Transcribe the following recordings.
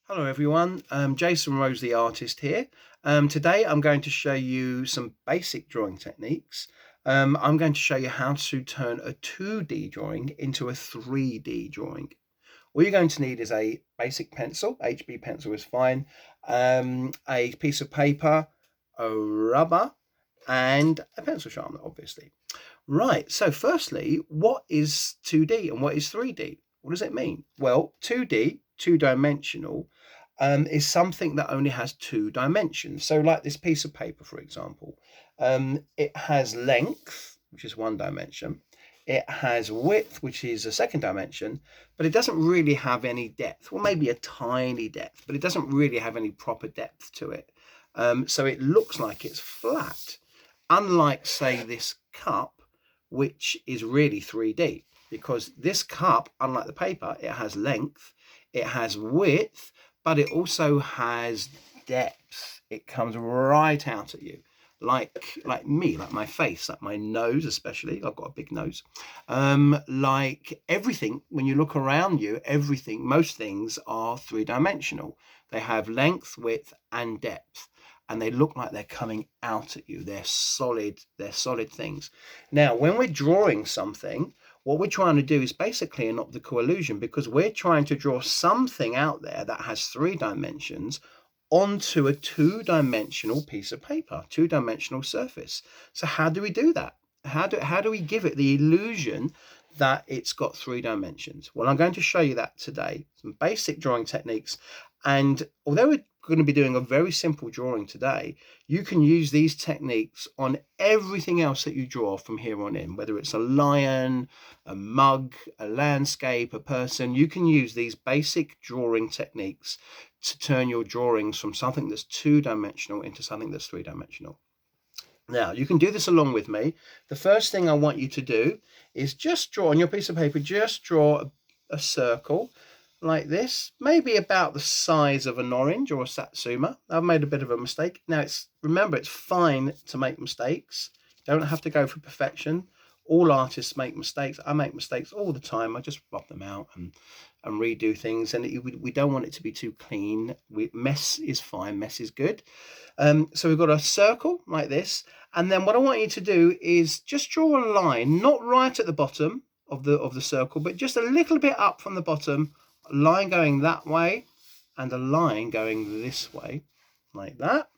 Hello everyone, Jason Rose the artist here. Today I'm going to show you some basic drawing techniques. I'm going to show you how to turn a 2D drawing into a 3D drawing. All you're going to need is a basic pencil, HB pencil is fine, a piece of paper, a rubber, and a pencil sharpener, obviously. Right, so firstly, what is 2D and what is 3D? What does it mean? Well, 2D, two-dimensional, is something that only has two dimensions. So like this piece of paper, for example, it has length, which is one dimension. It has width, which is a second dimension, but it doesn't really have any depth. Well, maybe a tiny depth, but it doesn't really have any proper depth to it. So it looks like it's flat. Unlike, say, this cup, which is really 3D, because this cup, unlike the paper, it has length, it has width, but it also has depth. It comes right out at you, like me, like my face, like my nose especially. I've got a big nose. Like everything, when you look around you, everything, most things are three-dimensional. They have length, width, and depth, and they look like they're coming out at you. They're solid things. Now, when we're drawing something, what we're trying to do is basically an optical illusion, because we're trying to draw something out there that has three dimensions onto a two-dimensional piece of paper, two-dimensional surface. So how do we do that? How do we give it the illusion that it's got three dimensions? Well, I'm going to show you that today, some basic drawing techniques. And although we're going to be doing a very simple drawing today, you can use these techniques on everything else that you draw from here on in, whether it's a lion, a mug, a landscape, a person. You can use these basic drawing techniques to turn your drawings from something that's two-dimensional into something that's three-dimensional. Now, you can do this along with me. The first thing I want you to do is just draw on your piece of paper, just draw a circle like this, maybe about the size of an orange or a satsuma. I've made a bit of a mistake. Now, remember, it's fine to make mistakes. You don't have to go for perfection. All artists make mistakes. I make mistakes all the time. I just rub them out and redo things, and we don't want it to be too clean. Mess is fine. Mess is good. So we've got a circle like this, and then what I want you to do is just draw a line, not right at the bottom of the circle, but just a little bit up from the bottom. A line going that way and a line going this way, like that.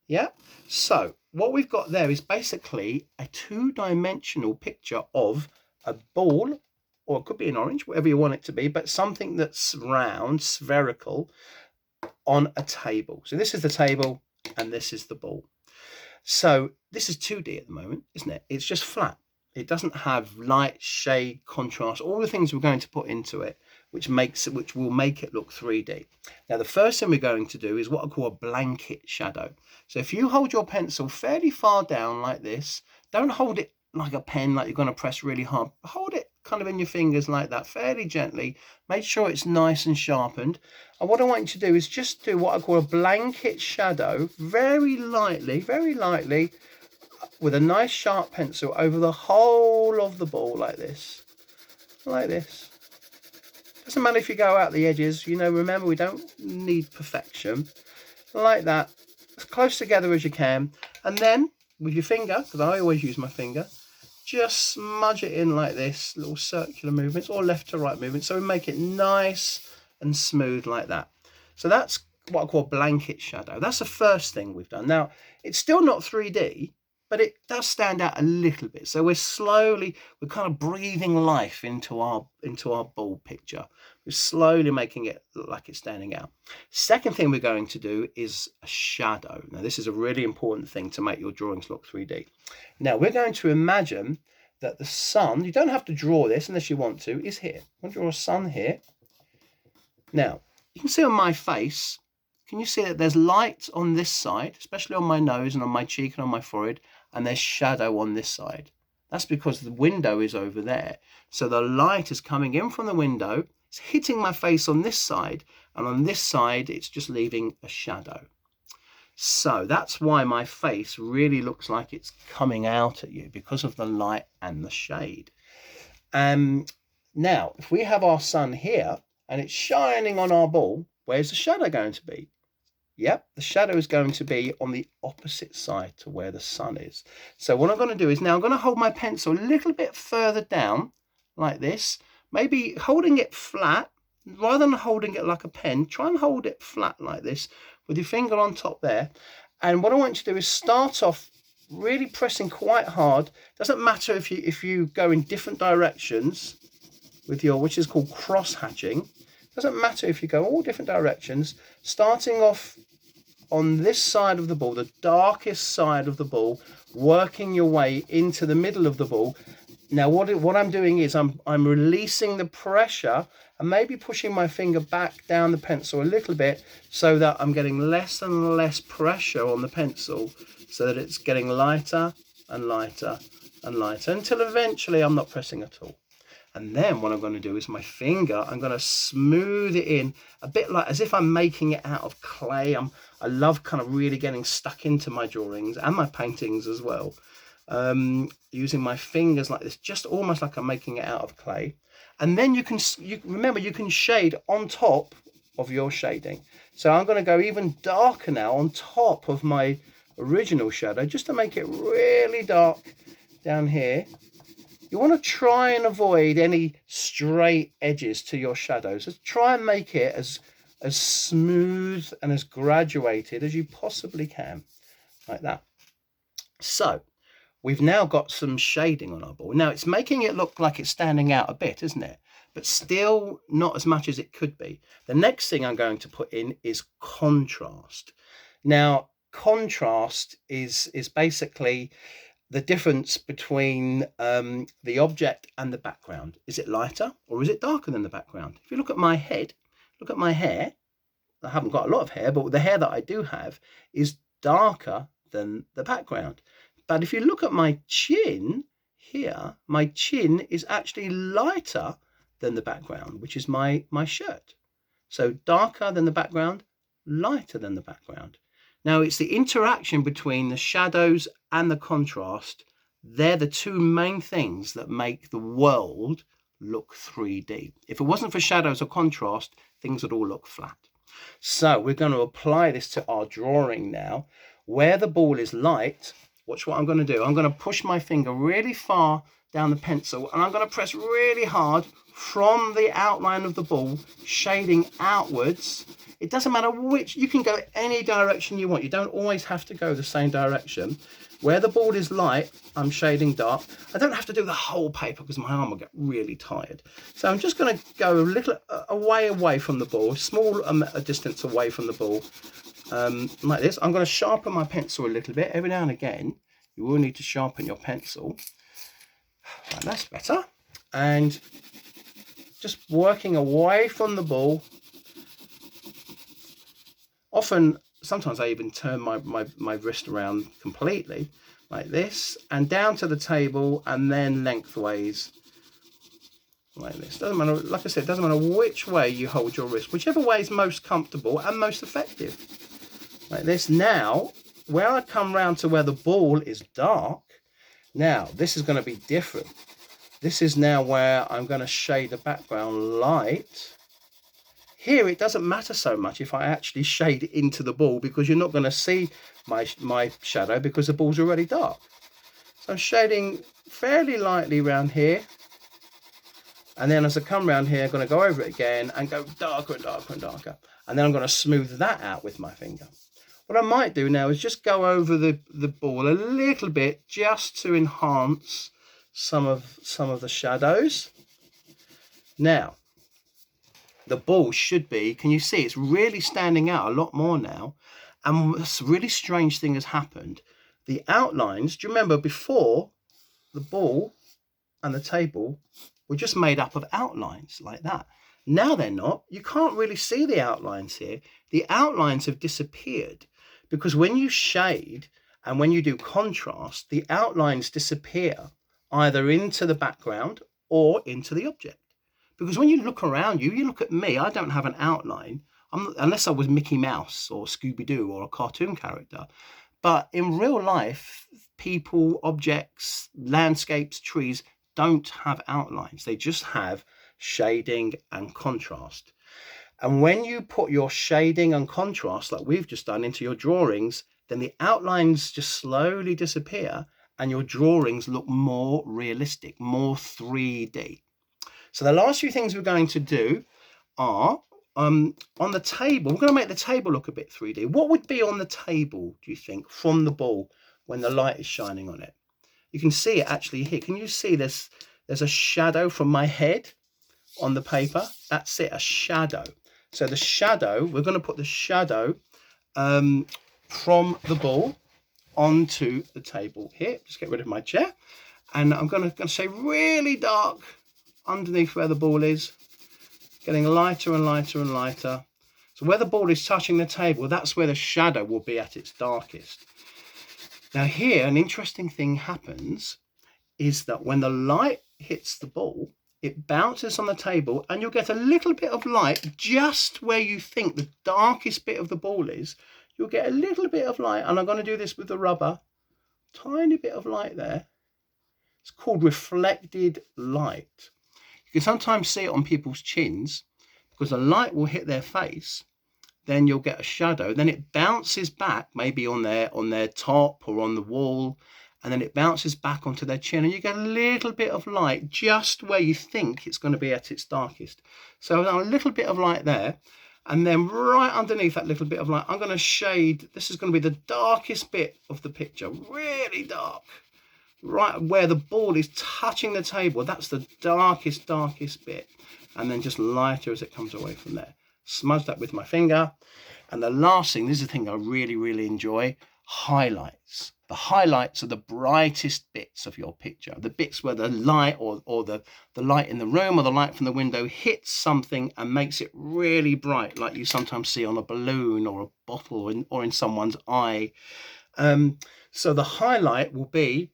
Yeah. So what we've got there is basically a two-dimensional picture of a ball, or it could be an orange, whatever you want it to be, but something that's round, spherical, on a table. So this is the table and this is the ball. So this is 2D at the moment, isn't it? It's just flat. It doesn't have light, shade, contrast, all the things we're going to put into it, which will make it look 3D. Now, the first thing we're going to do is what I call a blanket shadow. So if you hold your pencil fairly far down like this, don't hold it like a pen, like you're going to press really hard. Hold it kind of in your fingers like that, fairly gently. Make sure it's nice and sharpened. And what I want you to do is just do what I call a blanket shadow, very lightly, with a nice sharp pencil over the whole of the ball like this. Like this. Doesn't matter if you go out the edges, remember, we don't need perfection. Like that, as close together as you can. And then with your finger, because I always use my finger, just smudge it in like this, little circular movements or left to right movements. So we make it nice and smooth like that. So that's what I call blanket shadow. That's the first thing we've done. Now, it's still not 3D, but it does stand out a little bit. So we're kind of breathing life into our ball picture. We're slowly making it look like it's standing out. Second thing we're going to do is a shadow. Now, this is a really important thing to make your drawings look 3D. Now, we're going to imagine that the sun, you don't have to draw this unless you want to, is here. I'm going to draw a sun here. Now, you can see on my face, can you see that there's light on this side, especially on my nose and on my cheek and on my forehead, and there's shadow on this side? That's because the window is over there. So the light is coming in from the window, it's hitting my face on this side, and on this side, it's just leaving a shadow. So that's why my face really looks like it's coming out at you, because of the light and the shade. Now, if we have our sun here, and it's shining on our ball, where's the shadow going to be? Yep, the shadow is going to be on the opposite side to where the sun is. So what I'm going to do is now I'm going to hold my pencil a little bit further down like this, maybe holding it flat rather than holding it like a pen. Try and hold it flat like this with your finger on top there. And what I want you to do is start off really pressing quite hard. Doesn't matter if you go in different directions with your, which is called cross hatching. Doesn't matter if you go all different directions, starting off on this side of the ball, the darkest side of the ball, working your way into the middle of the ball. Now what I'm doing is I'm releasing the pressure and maybe pushing my finger back down the pencil a little bit so that I'm getting less and less pressure on the pencil, so that it's getting lighter and lighter and lighter until eventually I'm not pressing at all. And then what I'm going to do is my finger, I'm going to smooth it in a bit like as if I'm making it out of clay. I love kind of really getting stuck into my drawings and my paintings as well. Using my fingers like this, just almost like I'm making it out of clay. And then you can shade on top of your shading. So I'm going to go even darker now on top of my original shadow, just to make it really dark down here. You want to try and avoid any straight edges to your shadows. Just try and make it as smooth and as graduated as you possibly can, like that. So we've now got some shading on our ball. Now it's making it look like it's standing out a bit, isn't it? But still not as much as it could be. The next thing I'm going to put in is contrast. Now, contrast is basically the difference between the object and the background. Is it lighter or is it darker than the background? If you look at my head, look at my hair. I haven't got a lot of hair, but the hair that I do have is darker than the background. But if you look at my chin here, my chin is actually lighter than the background, which is my shirt. So darker than the background, lighter than the background. Now it's the interaction between the shadows and the contrast. They're the two main things that make the world look 3D. If it wasn't for shadows or contrast, things would all look flat. So we're going to apply this to our drawing now. Where the ball is light, watch what I'm going to do. I'm going to push my finger really far down the pencil and I'm going to press really hard from the outline of the ball, shading outwards. It doesn't matter which, you can go any direction you want. You don't always have to go the same direction. Where the ball is light, I'm shading dark. I don't have to do the whole paper because my arm will get really tired. So I'm just going to go a little away from the ball, small a distance away from the ball, like this. I'm going to sharpen my pencil a little bit. Every now and again, you will need to sharpen your pencil. Right, that's better. And just working away from the ball. Sometimes I even turn my wrist around completely like this and down to the table and then lengthways like this. Doesn't matter, like I said, doesn't matter which way you hold your wrist, whichever way is most comfortable and most effective. Like this. Now, where I come round to where the ball is dark, now this is going to be different. This is now where I'm going to shade the background light. Here, it doesn't matter so much if I actually shade into the ball because you're not going to see my shadow because the ball's already dark. So I'm shading fairly lightly around here. And then as I come around here, I'm going to go over it again and go darker and darker and darker. And then I'm going to smooth that out with my finger. What I might do now is just go over the ball a little bit just to enhance some of the shadows. Now, the ball should be, can you see, it's really standing out a lot more now. And a really strange thing has happened. The outlines, do you remember before the ball and the table were just made up of outlines like that? Now they're not. You can't really see the outlines here. The outlines have disappeared because when you shade and when you do contrast, the outlines disappear either into the background or into the object. Because when you look around you, you look at me, I don't have an outline, unless I was Mickey Mouse or Scooby-Doo or a cartoon character. But in real life, people, objects, landscapes, trees don't have outlines. They just have shading and contrast. And when you put your shading and contrast, like we've just done, into your drawings, then the outlines just slowly disappear and your drawings look more realistic, more 3D. So the last few things we're going to do are on the table. We're going to make the table look a bit 3D. What would be on the table, do you think, from the ball when the light is shining on it? You can see it actually here. Can you see there's a shadow from my head on the paper? That's it, a shadow. So the shadow, we're going to put the shadow from the ball onto the table here. Just get rid of my chair. And I'm going to say really dark underneath where the ball is, getting lighter and lighter and lighter. So where the ball is touching the table, that's where the shadow will be at its darkest. Now here, an interesting thing happens is that when the light hits the ball, it bounces on the table and you'll get a little bit of light just where you think the darkest bit of the ball is. You'll get a little bit of light, and I'm going to do this with the rubber. Tiny bit of light there. It's called reflected light. You can sometimes see it on people's chins because the light will hit their face. Then you'll get a shadow. Then it bounces back, maybe on their top or on the wall, and then it bounces back onto their chin, and you get a little bit of light just where you think it's going to be at its darkest. So a little bit of light there, and then right underneath that little bit of light, I'm going to shade. This is going to be the darkest bit of the picture, really dark. Right where the ball is touching the table, that's the darkest bit. And then just lighter as it comes away from there. Smudge that with my finger. And the last thing, this is the thing I really enjoy, highlights. The highlights are the brightest bits of your picture, the bits where the light or the light in the room or the light from the window hits something and makes it really bright, like you sometimes see on a balloon or a bottle or in someone's eye. So the highlight will be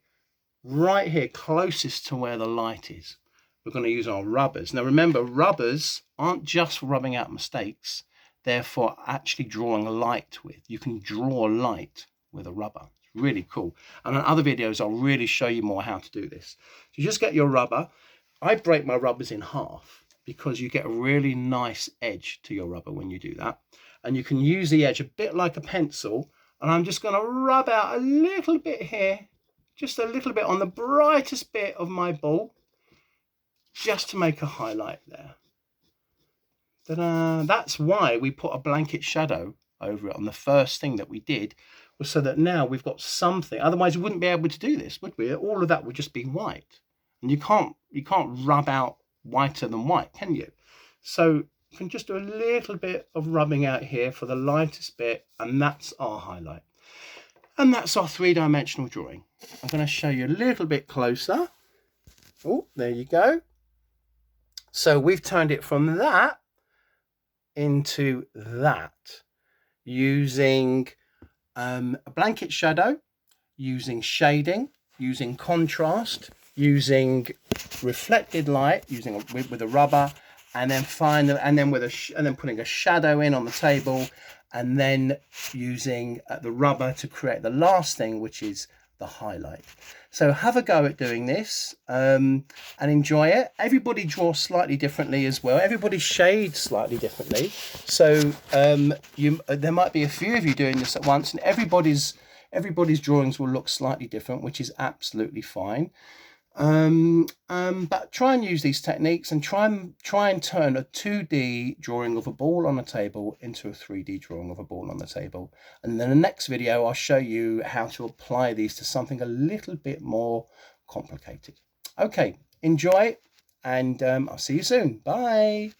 right here, closest to where the light is. We're going to use our rubbers. Now remember, rubbers aren't just for rubbing out mistakes. They're for actually drawing light with. You can draw light with a rubber. It's really cool. And in other videos, I'll really show you more how to do this. So you just get your rubber. I break my rubbers in half because you get a really nice edge to your rubber when you do that. And you can use the edge a bit like a pencil. And I'm just going to rub out a little bit here, just a little bit on the brightest bit of my ball, just to make a highlight there. Ta-da! That's why we put a blanket shadow over it on the first thing that we did, was so that now we've got something. Otherwise we wouldn't be able to do this, would we? All of that would just be white. And you can't rub out whiter than white, can you? So you can just do a little bit of rubbing out here for the lightest bit, and that's our highlight. And that's our three-dimensional drawing. I'm going to show you a little bit closer. Oh, there you go. So we've turned it from that into that using a blanket shadow, using shading, using contrast, using reflected light, using with a rubber, and then putting a shadow in on the table, and then using the rubber to create the last thing, which is the highlight. So have a go at doing this and enjoy it. Everybody draws slightly differently as well. Everybody shades slightly differently. So there might be a few of you doing this at once, and everybody's drawings will look slightly different, which is absolutely fine. But try and use these techniques and try and turn a 2D drawing of a ball on a table into a 3D drawing of a ball on the table. And then in the next video, I'll show you how to apply these to something a little bit more complicated. Okay, enjoy, and I'll see you soon. Bye.